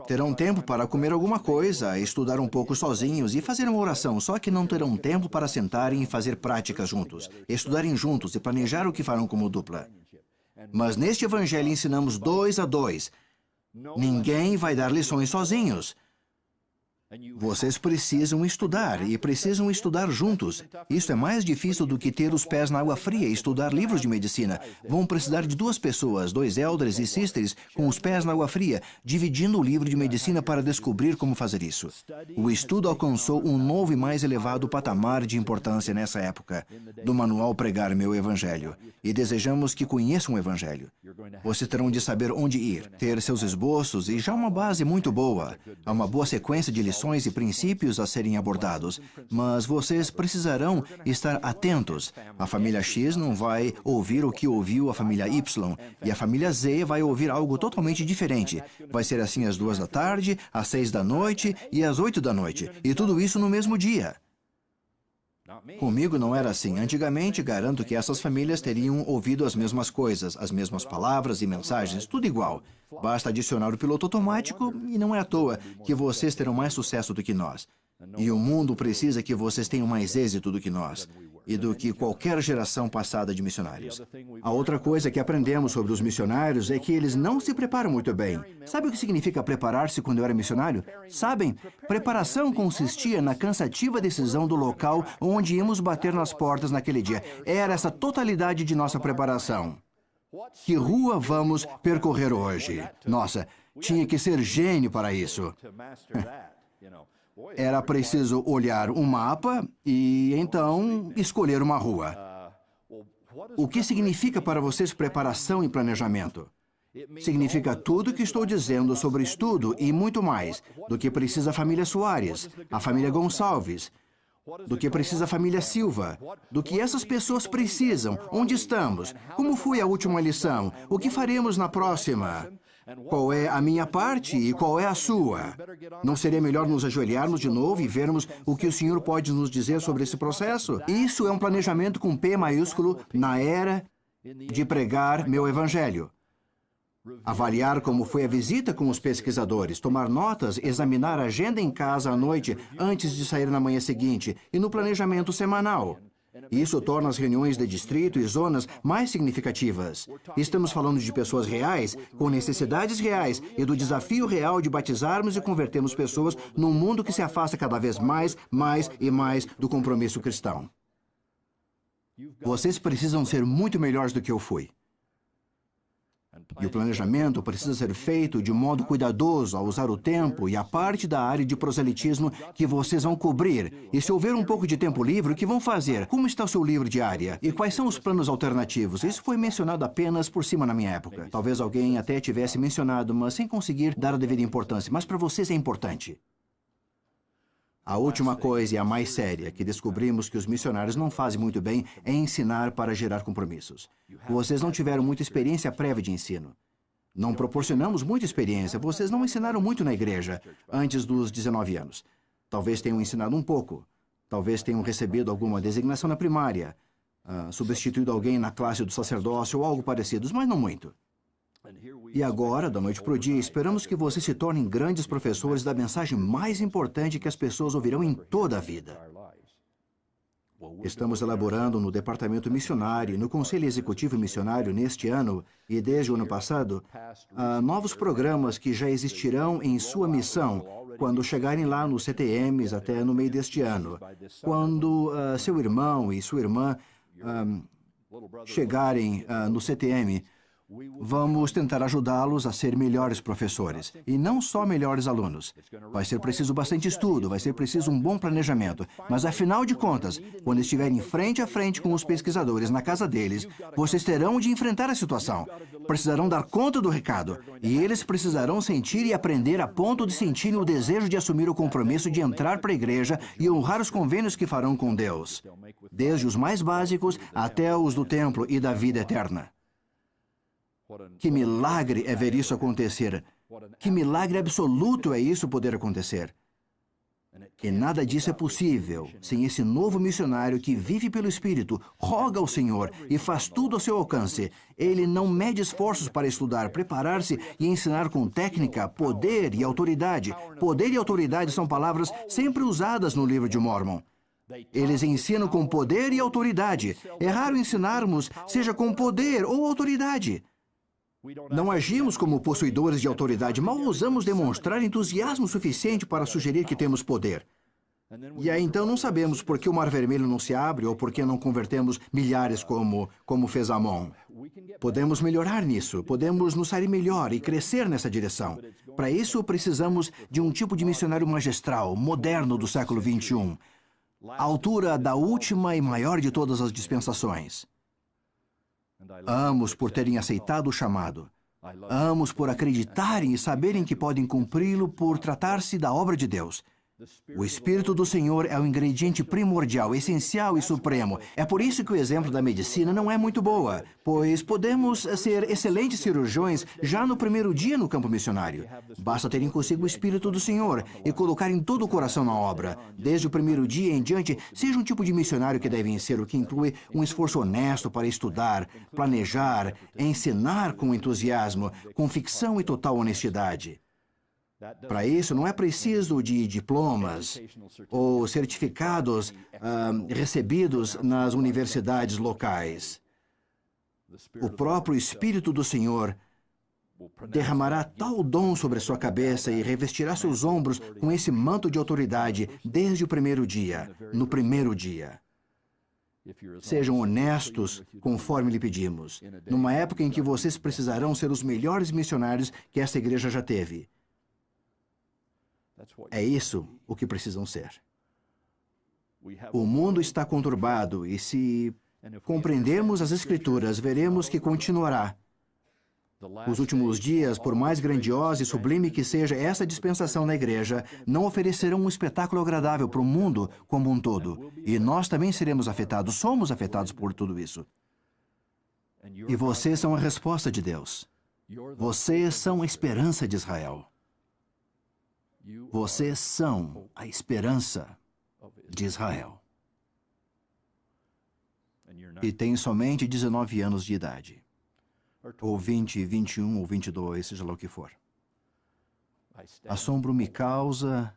Terão tempo para comer alguma coisa, estudar um pouco sozinhos e fazer uma oração, só que não terão tempo para sentarem e fazer práticas juntos, estudarem juntos e planejar o que farão como dupla. Mas neste evangelho ensinamos 2 a 2. Ninguém vai dar lições sozinhos. Vocês precisam estudar, e precisam estudar juntos. Isso é mais difícil do que ter os pés na água fria e estudar livros de medicina. Vão precisar de 2 pessoas, 2 elders e sisters, com os pés na água fria, dividindo o livro de medicina para descobrir como fazer isso. O estudo alcançou um novo e mais elevado patamar de importância nessa época, do manual Pregar Meu Evangelho. E desejamos que conheçam o Evangelho. Vocês terão de saber onde ir, ter seus esboços e já uma base muito boa. Há uma boa sequência de lições e princípios a serem abordados, mas vocês precisarão estar atentos. A família X não vai ouvir o que ouviu a família Y, e a família Z vai ouvir algo totalmente diferente. Vai ser assim às 2 da tarde, às 6 da noite e às 8 da noite, e tudo isso no mesmo dia. Comigo não era assim. Antigamente, garanto que essas famílias teriam ouvido as mesmas coisas, as mesmas palavras e mensagens, tudo igual. Basta adicionar o piloto automático e não é à toa que vocês terão mais sucesso do que nós. E o mundo precisa que vocês tenham mais êxito do que nós e do que qualquer geração passada de missionários. A outra coisa que aprendemos sobre os missionários é que eles não se preparam muito bem. Sabe o que significa preparar-se quando eu era missionário? Sabem? Preparação consistia na cansativa decisão do local onde íamos bater nas portas naquele dia. Era essa totalidade de nossa preparação. Que rua vamos percorrer hoje? Nossa, tinha que ser gênio para isso. Era preciso olhar um mapa e, então, escolher uma rua. O que significa para vocês preparação e planejamento? Significa tudo o que estou dizendo sobre estudo e muito mais do que precisa a família Soares, a família Gonçalves, do que precisa a família Silva, do que essas pessoas precisam, onde estamos, como foi a última lição, o que faremos na próxima. Qual é a minha parte e qual é a sua? Não seria melhor nos ajoelharmos de novo e vermos o que o Senhor pode nos dizer sobre esse processo? Isso é um planejamento com P maiúsculo na era de pregar meu evangelho. Avaliar como foi a visita com os pesquisadores, tomar notas, examinar a agenda em casa à noite antes de sair na manhã seguinte e no planejamento semanal. Isso torna as reuniões de distrito e zonas mais significativas. Estamos falando de pessoas reais, com necessidades reais e do desafio real de batizarmos e convertermos pessoas num mundo que se afasta cada vez mais e mais do compromisso cristão. Vocês precisam ser muito melhores do que eu fui. E o planejamento precisa ser feito de modo cuidadoso ao usar o tempo e a parte da área de proselitismo que vocês vão cobrir. E se houver um pouco de tempo livre, o que vão fazer? Como está o seu livro de área? E quais são os planos alternativos? Isso foi mencionado apenas por cima na minha época. Talvez alguém até tivesse mencionado, mas sem conseguir dar a devida importância. Mas para vocês é importante. A última coisa e a mais séria que descobrimos que os missionários não fazem muito bem é ensinar para gerar compromissos. Vocês não tiveram muita experiência prévia de ensino. Não proporcionamos muita experiência. Vocês não ensinaram muito na igreja antes dos 19 anos. Talvez tenham ensinado um pouco. Talvez tenham recebido alguma designação na primária, substituído alguém na classe do sacerdócio ou algo parecido, mas não muito. E agora, da noite para o dia, esperamos que vocês se tornem grandes professores da mensagem mais importante que as pessoas ouvirão em toda a vida. Estamos elaborando no Departamento Missionário e no Conselho Executivo Missionário neste ano e desde o ano passado, novos programas que já existirão em sua missão quando chegarem lá nos CTMs até no meio deste ano. Quando seu irmão e sua irmã chegarem no CTM, vamos tentar ajudá-los a ser melhores professores, e não só melhores alunos. Vai ser preciso bastante estudo, vai ser preciso um bom planejamento, mas afinal de contas, quando estiverem frente a frente com os pesquisadores na casa deles, vocês terão de enfrentar a situação. Precisarão dar conta do recado, e eles precisarão sentir e aprender a ponto de sentirem o desejo de assumir o compromisso de entrar para a igreja e honrar os convênios que farão com Deus, desde os mais básicos até os do templo e da vida eterna. Que milagre é ver isso acontecer. Que milagre absoluto é isso poder acontecer. E nada disso é possível sem esse novo missionário que vive pelo Espírito, roga ao Senhor e faz tudo ao seu alcance. Ele não mede esforços para estudar, preparar-se e ensinar com técnica, poder e autoridade. Poder e autoridade são palavras sempre usadas no livro de Mórmon. Eles ensinam com poder e autoridade. É raro ensinarmos, seja com poder ou autoridade. Não agimos como possuidores de autoridade, mal ousamos demonstrar entusiasmo suficiente para sugerir que temos poder. E aí então não sabemos por que o Mar Vermelho não se abre ou por que não convertemos milhares como fez Amon. Podemos melhorar nisso, podemos nos sair melhor e crescer nessa direção. Para isso precisamos de um tipo de missionário magistral, moderno do século XXI, à altura da última e maior de todas as dispensações. Amo-os por terem aceitado o chamado. Amo-os por acreditarem e saberem que podem cumpri-lo por tratar-se da obra de Deus. O Espírito do Senhor é o ingrediente primordial, essencial e supremo. É por isso que o exemplo da medicina não é muito boa, pois podemos ser excelentes cirurgiões já no primeiro dia no campo missionário. Basta terem consigo o Espírito do Senhor e colocarem todo o coração na obra. Desde o primeiro dia em diante, seja um tipo de missionário que devem ser, o que inclui um esforço honesto para estudar, planejar, ensinar com entusiasmo, convicção e total honestidade. Para isso, não é preciso de diplomas ou certificados recebidos nas universidades locais. O próprio Espírito do Senhor derramará tal dom sobre a sua cabeça e revestirá seus ombros com esse manto de autoridade desde o primeiro dia, no primeiro dia. Sejam honestos conforme lhe pedimos, numa época em que vocês precisarão ser os melhores missionários que essa igreja já teve. É isso o que precisam ser. O mundo está conturbado e se compreendermos as Escrituras, veremos que continuará. Os últimos dias, por mais grandiosa e sublime que seja essa dispensação na igreja, não oferecerão um espetáculo agradável para o mundo como um todo. E nós também seremos afetados, somos afetados por tudo isso. E vocês são a resposta de Deus. Vocês são a esperança de Israel. Vocês são a esperança de Israel. E têm somente 19 anos de idade. Ou 20, 21 ou 22, seja lá o que for. Assombro me causa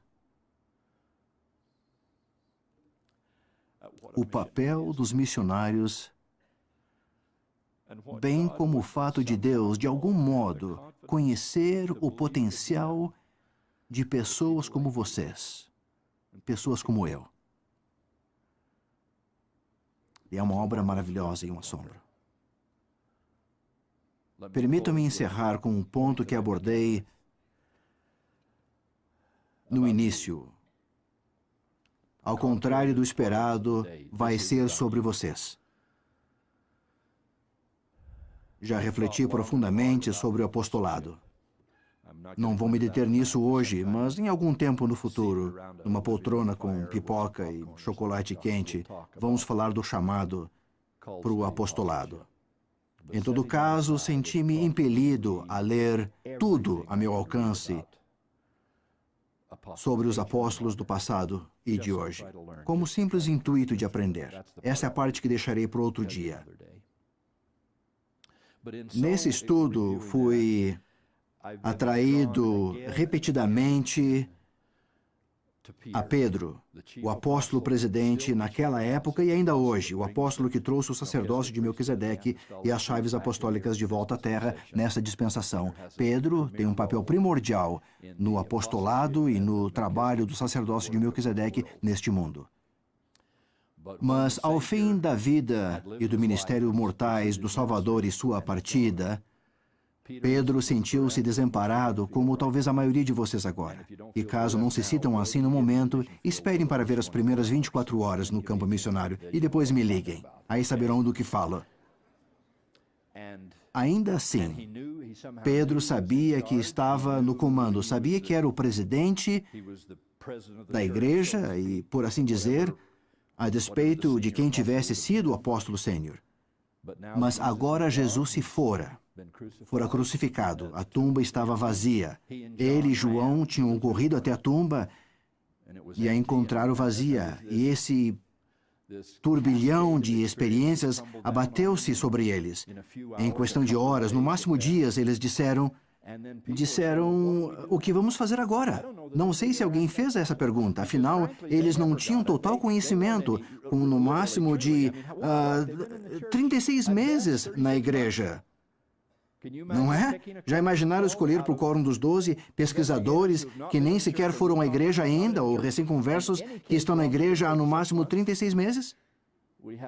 o papel dos missionários, bem como o fato de Deus, de algum modo, conhecer o potencial de pessoas como vocês, pessoas como eu. E é uma obra maravilhosa e um assombro. Permitam-me encerrar com um ponto que abordei no início. Ao contrário do esperado, vai ser sobre vocês. Já refleti profundamente sobre o apostolado. Não vou me deter nisso hoje, mas em algum tempo no futuro, numa poltrona com pipoca e chocolate quente, vamos falar do chamado para o apostolado. Em todo caso, senti-me impelido a ler tudo a meu alcance sobre os apóstolos do passado e de hoje, como simples intuito de aprender. Essa é a parte que deixarei para outro dia. Nesse estudo, fui atraído repetidamente a Pedro, o apóstolo presidente naquela época e ainda hoje, o apóstolo que trouxe o sacerdócio de Melquisedeque e as chaves apostólicas de volta à terra nessa dispensação. Pedro tem um papel primordial no apostolado e no trabalho do sacerdócio de Melquisedeque neste mundo. Mas ao fim da vida e do ministério mortais do Salvador e sua partida, Pedro sentiu-se desamparado, como talvez a maioria de vocês agora. E caso não se sintam assim no momento, esperem para ver as primeiras 24 horas no campo missionário e depois me liguem. Aí saberão do que falo. Ainda assim, Pedro sabia que estava no comando, sabia que era o presidente da igreja e, por assim dizer, a despeito de quem tivesse sido o apóstolo sênior. Mas agora Jesus se fora. fora crucificado. A tumba estava vazia. Ele e João tinham corrido até a tumba e a encontraram vazia. E esse turbilhão de experiências abateu-se sobre eles. Em questão de horas, no máximo dias, eles disseram, o que vamos fazer agora? Não sei se alguém fez essa pergunta, afinal, eles não tinham total conhecimento, com no máximo de 36 meses na igreja. Não é? Já imaginaram escolher para o quórum dos 12 pesquisadores que nem sequer foram à igreja ainda, ou recém-conversos que estão na igreja há no máximo 36 meses?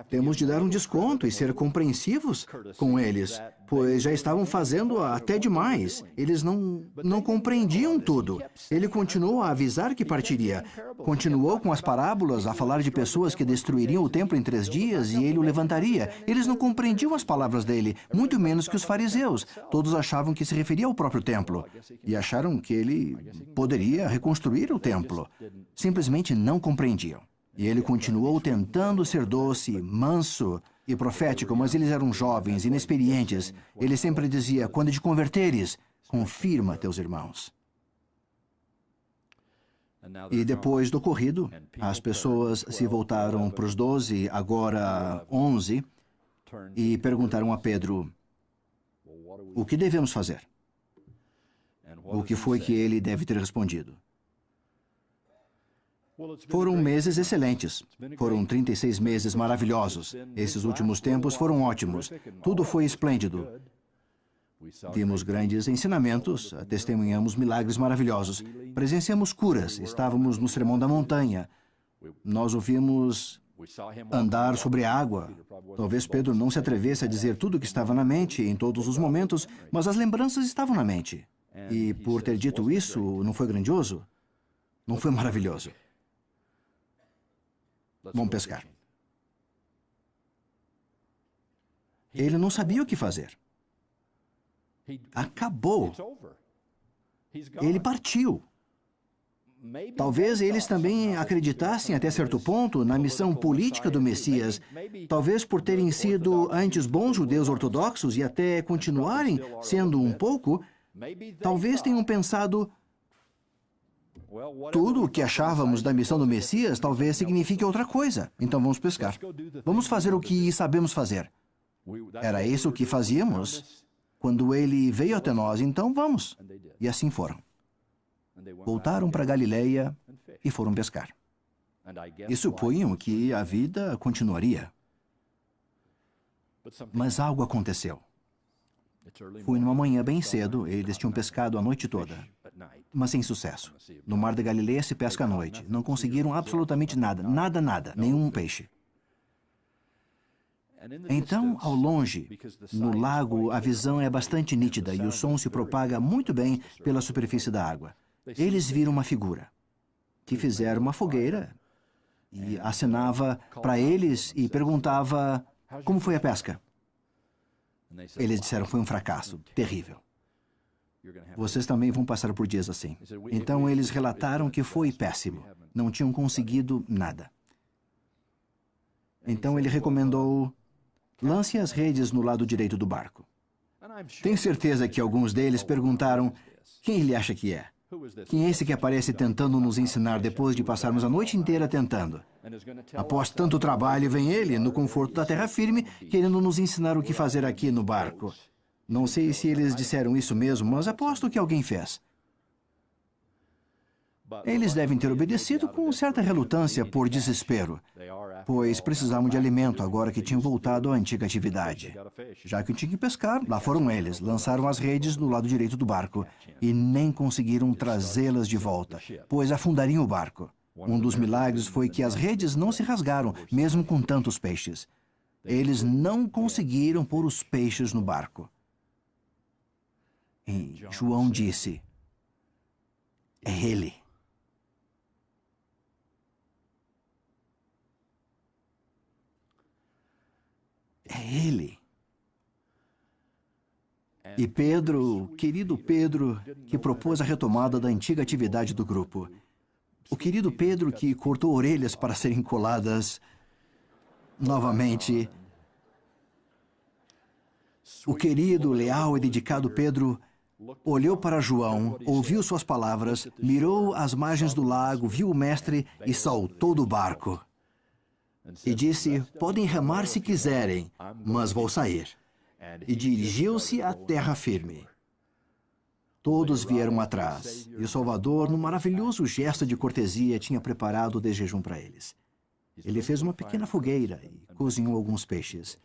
Temos de dar um desconto e ser compreensivos com eles, pois já estavam fazendo até demais. Eles não compreendiam tudo. Ele continuou a avisar que partiria. Continuou com as parábolas a falar de pessoas que destruiriam o templo em 3 dias e ele o levantaria. Eles não compreendiam as palavras dele, muito menos que os fariseus. Todos achavam que se referia ao próprio templo e acharam que ele poderia reconstruir o templo. Simplesmente não compreendiam. E ele continuou tentando ser doce, manso e profético, mas eles eram jovens, inexperientes. Ele sempre dizia, quando te converteres, confirma teus irmãos. E depois do ocorrido, as pessoas se voltaram para os 12, agora 11, e perguntaram a Pedro, o que devemos fazer? O que foi que ele deve ter respondido? Foram meses excelentes. Foram 36 meses maravilhosos. Esses últimos tempos foram ótimos. Tudo foi esplêndido. Vimos grandes ensinamentos, testemunhamos milagres maravilhosos, presenciamos curas, estávamos no Sermão da Montanha. Nós o vimos andar sobre a água. Talvez Pedro não se atrevesse a dizer tudo o que estava na mente em todos os momentos, mas as lembranças estavam na mente. E por ter dito isso, não foi grandioso? Não foi maravilhoso? Vamos pescar. Ele não sabia o que fazer. Acabou. Ele partiu. Talvez eles também acreditassem até certo ponto na missão política do Messias. Talvez por terem sido antes bons judeus ortodoxos e até continuarem sendo um pouco, talvez tenham pensado, tudo o que achávamos da missão do Messias talvez signifique outra coisa. Então vamos pescar. Vamos fazer o que sabemos fazer. Era isso que fazíamos quando ele veio até nós, então vamos. E assim foram. Voltaram para Galileia e foram pescar. E supunham que a vida continuaria. Mas algo aconteceu. Foi numa manhã bem cedo, eles tinham pescado a noite toda, mas sem sucesso. No Mar da Galileia se pesca à noite. Não conseguiram absolutamente nada, nada, nenhum peixe. Então, ao longe, no lago, a visão é bastante nítida e o som se propaga muito bem pela superfície da água. Eles viram uma figura, que fizeram uma fogueira e acenava para eles e perguntava como foi a pesca. Eles disseram, foi um fracasso, terrível. Vocês também vão passar por dias assim. Então eles relataram que foi péssimo. Não tinham conseguido nada. Então ele recomendou, lance as redes no lado direito do barco. Tenho certeza que alguns deles perguntaram, quem ele acha que é? Quem é esse que aparece tentando nos ensinar depois de passarmos a noite inteira tentando? Após tanto trabalho, vem ele, no conforto da terra firme, querendo nos ensinar o que fazer aqui no barco. Não sei se eles disseram isso mesmo, mas aposto que alguém fez. Eles devem ter obedecido com certa relutância por desespero, pois precisavam de alimento agora que tinham voltado à antiga atividade. Já que tinham que pescar, lá foram eles, lançaram as redes no lado direito do barco e nem conseguiram trazê-las de volta, pois afundariam o barco. Um dos milagres foi que as redes não se rasgaram, mesmo com tantos peixes. Eles não conseguiram pôr os peixes no barco. E João disse, é ele. É ele. E Pedro, querido Pedro, que propôs a retomada da antiga atividade do grupo. O querido Pedro que cortou orelhas para serem coladas novamente. O querido, leal e dedicado Pedro olhou para João, ouviu suas palavras, mirou as margens do lago, viu o mestre e saltou do barco. E disse: podem remar se quiserem, mas vou sair. E dirigiu-se à terra firme. Todos vieram atrás, e o Salvador, num maravilhoso gesto de cortesia, tinha preparado o desjejum para eles. Ele fez uma pequena fogueira e cozinhou alguns peixes.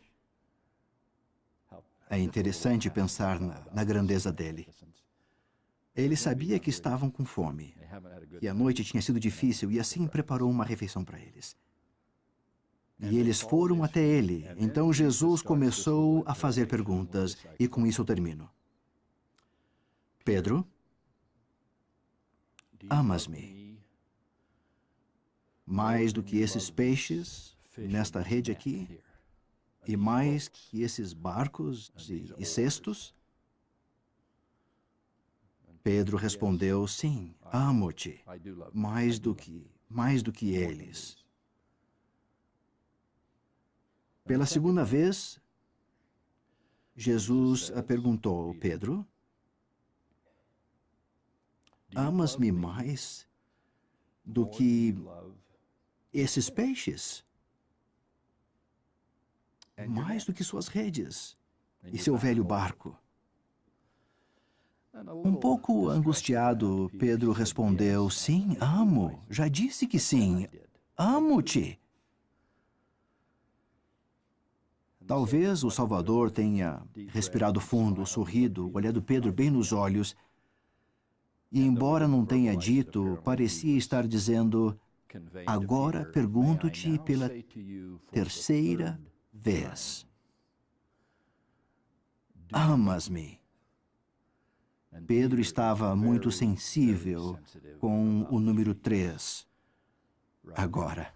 É interessante pensar na grandeza dele. Ele sabia que estavam com fome, e a noite tinha sido difícil, e assim preparou uma refeição para eles. E eles foram até ele. Então Jesus começou a fazer perguntas, e com isso eu termino. Pedro, amas-me mais do que esses peixes nesta rede aqui? E mais que esses barcos e cestos? Pedro respondeu: sim, amo-te mais do que eles. Pela segunda vez, Jesus perguntou: Pedro, amas-me mais do que esses peixes? Mais do que suas redes e seu velho barco? Um pouco angustiado, Pedro respondeu: sim, amo. Já disse que sim. Amo-te. Talvez o Salvador tenha respirado fundo, sorrido, olhado Pedro bem nos olhos, e embora não tenha dito, parecia estar dizendo: agora pergunto-te pela terceira vez. Amas-me? Pedro estava muito sensível com o número 3. Agora.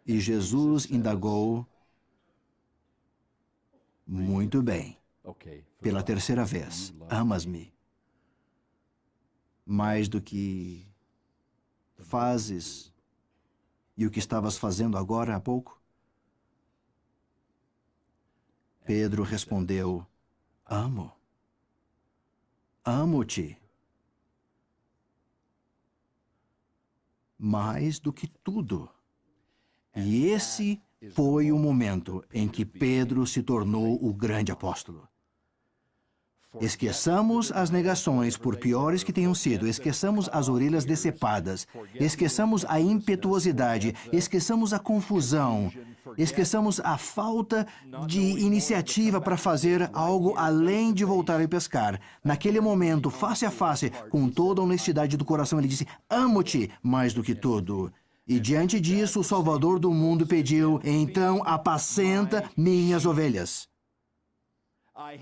E Jesus indagou: muito bem. Pela terceira vez, amas-me mais do que fazes e o que estavas fazendo agora há pouco? Pedro respondeu: amo. Amo-te mais do que tudo. E esse foi o momento em que Pedro se tornou o grande apóstolo. Esqueçamos as negações, por piores que tenham sido. Esqueçamos as orelhas decepadas. Esqueçamos a impetuosidade. Esqueçamos a confusão. Esqueçamos a falta de iniciativa para fazer algo além de voltar a pescar. Naquele momento, face a face, com toda a honestidade do coração, ele disse: amo-te mais do que tudo. E diante disso, o Salvador do mundo pediu: então apacenta minhas ovelhas.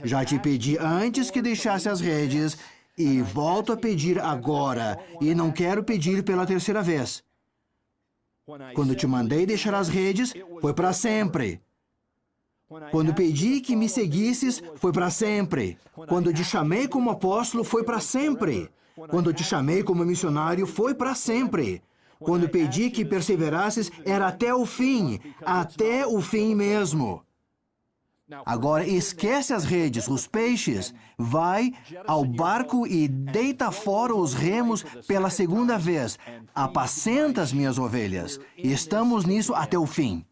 Já te pedi antes que deixasse as redes, e volto a pedir agora, e não quero pedir pela terceira vez. Quando te mandei deixar as redes, foi para sempre. Quando pedi que me seguisses, foi para sempre. Quando te chamei como apóstolo, foi para sempre. Quando te chamei como missionário, foi para sempre. Quando pedi que perseverasses, era até o fim mesmo. Agora esquece as redes, os peixes, vai ao barco e deita fora os remos pela segunda vez. Apacenta as minhas ovelhas. Estamos nisso até o fim.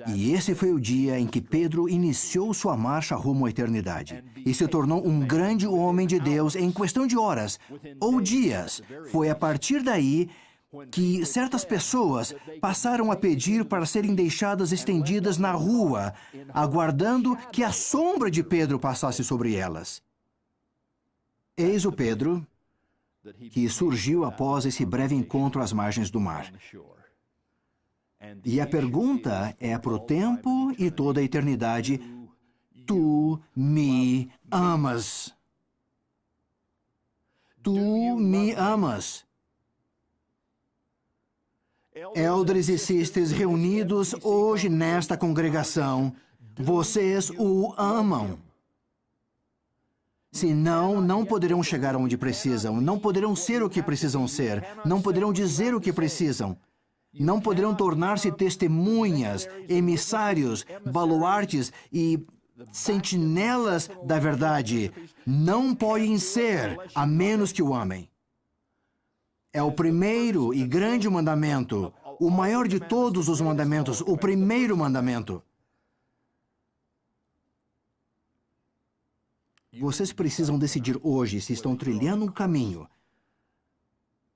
E esse foi o dia em que Pedro iniciou sua marcha rumo à eternidade e se tornou um grande homem de Deus em questão de horas ou dias. Foi a partir daí que certas pessoas passaram a pedir para serem deixadas estendidas na rua, aguardando que a sombra de Pedro passasse sobre elas. Eis o Pedro que surgiu após esse breve encontro às margens do mar. E a pergunta é para o tempo e toda a eternidade: tu me amas? Tu me amas? Elders e sisters reunidos hoje nesta congregação, vocês o amam. Senão, não poderão chegar onde precisam, não poderão ser o que precisam ser, não poderão dizer o que precisam. Não poderão tornar-se testemunhas, emissários, baluartes e sentinelas da verdade. Não podem ser, a menos que o amem. É o primeiro e grande mandamento, o maior de todos os mandamentos, o primeiro mandamento. Vocês precisam decidir hoje se estão trilhando um caminho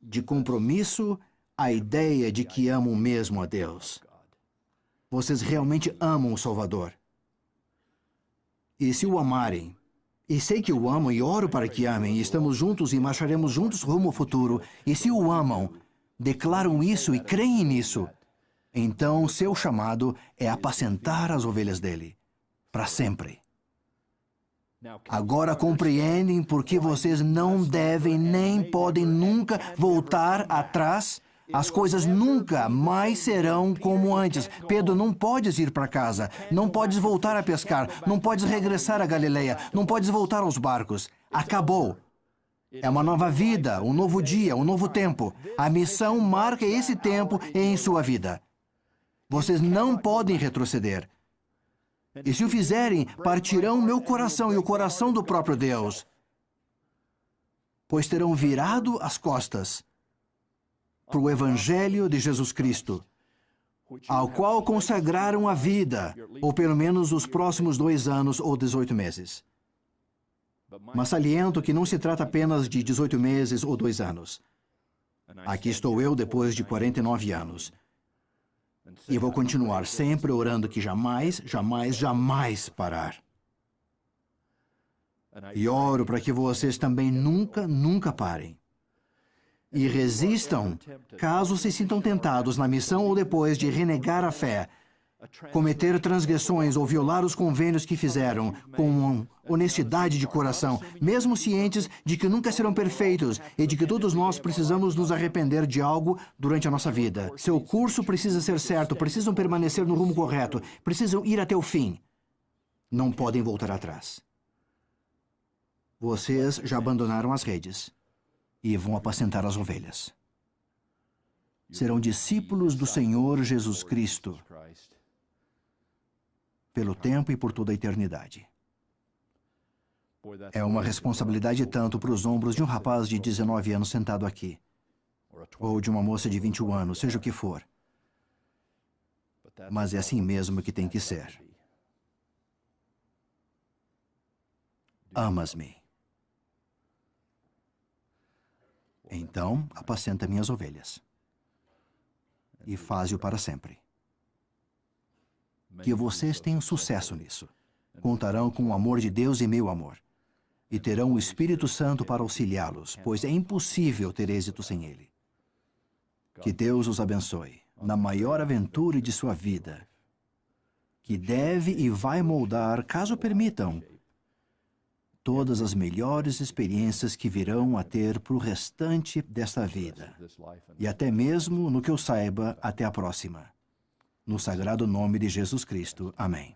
de compromisso à ideia de que amam mesmo a Deus. Vocês realmente amam o Salvador. E se o amarem, e sei que o amam e oro para que amem, e estamos juntos e marcharemos juntos rumo ao futuro, e se o amam, declaram isso e creem nisso, então seu chamado é apacentar as ovelhas dele, para sempre. Agora compreendem por que vocês não devem nem podem nunca voltar atrás? As coisas nunca mais serão como antes. Pedro, não podes ir para casa, não podes voltar a pescar, não podes regressar a Galileia, não podes voltar aos barcos. Acabou. É uma nova vida, um novo dia, um novo tempo. A missão marca esse tempo em sua vida. Vocês não podem retroceder. E se o fizerem, partirão meu coração e o coração do próprio Deus, pois terão virado as costas para o Evangelho de Jesus Cristo, ao qual consagraram a vida, ou pelo menos os próximos 2 anos ou 18 meses. Mas saliento que não se trata apenas de 18 meses ou 2 anos. Aqui estou eu depois de 49 anos. E vou continuar sempre orando que jamais, jamais, jamais parar. E oro para que vocês também nunca, nunca parem. E resistam, caso se sintam tentados na missão ou depois de renegar a fé, cometer transgressões ou violar os convênios que fizeram, com honestidade de coração, mesmo cientes de que nunca serão perfeitos e de que todos nós precisamos nos arrepender de algo durante a nossa vida. Seu curso precisa ser certo, precisam permanecer no rumo correto, precisam ir até o fim. Não podem voltar atrás. Vocês já abandonaram as redes e vão apacentar as ovelhas. Serão discípulos do Senhor Jesus Cristo pelo tempo e por toda a eternidade. É uma responsabilidade tanto para os ombros de um rapaz de 19 anos sentado aqui, ou de uma moça de 21 anos, seja o que for. Mas é assim mesmo que tem que ser. Amas-me. Então, apacenta minhas ovelhas. E faze-o para sempre. Que vocês tenham sucesso nisso. Contarão com o amor de Deus e meu amor. E terão o Espírito Santo para auxiliá-los, pois é impossível ter êxito sem Ele. Que Deus os abençoe na maior aventura de sua vida, que deve e vai moldar, caso permitam, todas as melhores experiências que virão a ter para o restante desta vida, e até mesmo, no que eu saiba, até a próxima. No sagrado nome de Jesus Cristo. Amém.